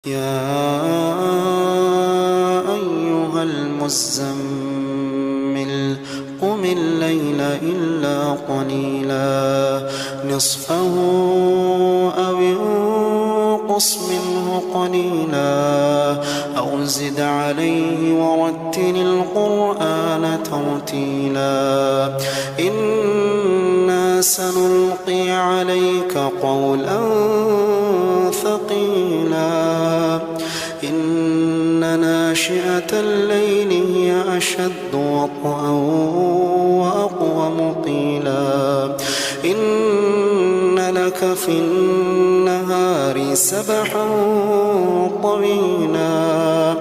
يا أيها المزمل قم الليل إلا قليلا نصفه أو انقص منه قليلا أو زد عليه ورتل القرآن ترتيلا إنا سنلقي عليك قولا ثقيلا إن ناشئة الليل هي أشد وطئا وأقوم قيلا إن لك في النهار سبحا طويلا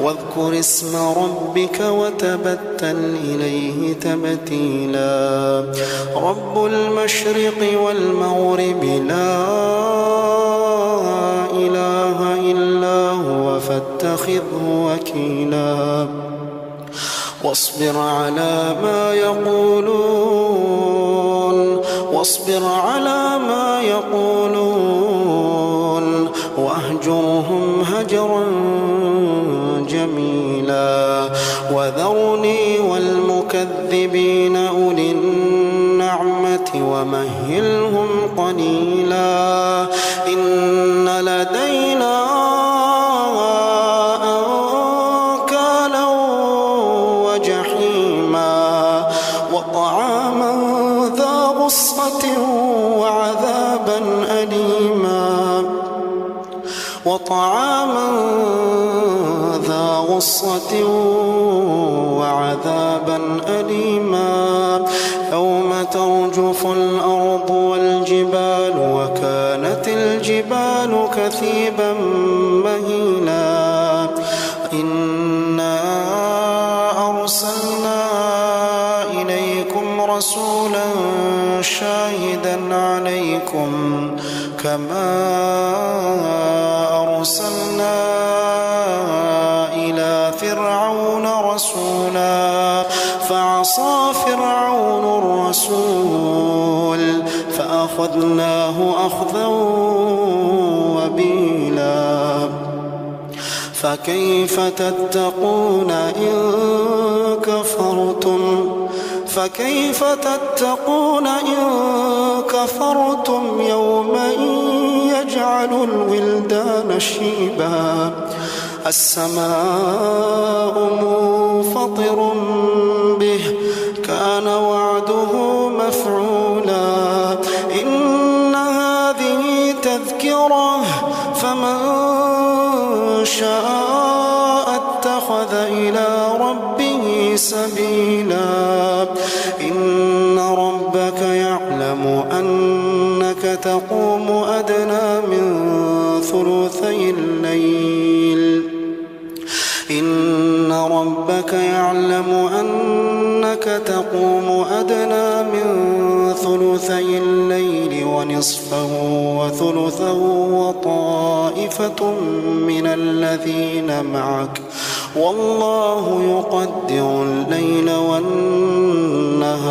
واذكر اسم ربك وتبتل إليه تبتيلا رب المشرق والمغرب لا إله إلا هو فاتخذه وكيلا واصبر على ما يقولون واهجرهم هجرا جميلا وذرني والمكذبين أولي النعمة ومهلهم قليلا إن لدينا أنكالا وجحيما وطعاما ذا غصة وعذابا أليما يوم ترجف الأرض والجبال وكانت الجبال كثيبا مهيلا إنا أرسلنا إليكم رسولا شاهدا عليكم كما أرسلنا إلى فرعون رسولا فعصى فرعون الرسول فأخذناه أخذا وبيلا فكيف تتقون إن كفرتم يوما يجعل الولدان شيبا السماء منفطر به كان وعده مفعولا إن هذه تذكرة فمن شاء اتخذ إلى ربه سبيلا إن ربك يعلم أنك تقوم أدنى من ثلثي الليل ونصفه وثلثه وطائفة من الذين معك والله يقدر الليل والنهار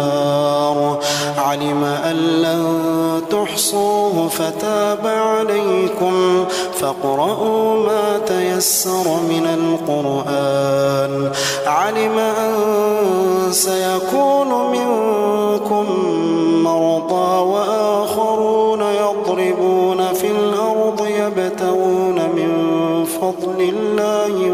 علم أن لن تحصوه فتاب عليكم فاقرؤوا ما تيسر من القرآن علم أن سيكون منكم مرضى وآخرون يضربون في الأرض يبتغون من فضل الله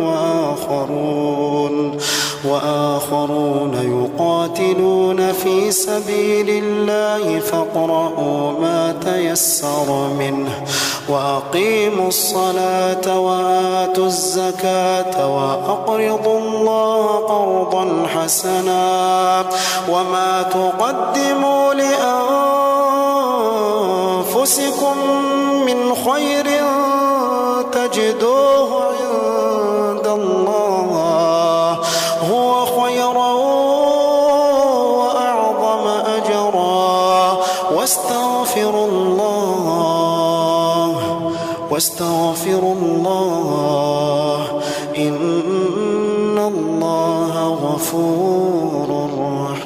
وآخرون يقاتلون في سبيل الله فاقرؤوا ما تيسر منه وأقيموا الصلاة وآتوا الزكاة وأقرضوا الله قرضا حسنا وما تقدموا لأنفسكم من خير تجدوه عند الله هو خيرا وأعظم أجرا واستغفروا الله إن الله غفور رحيم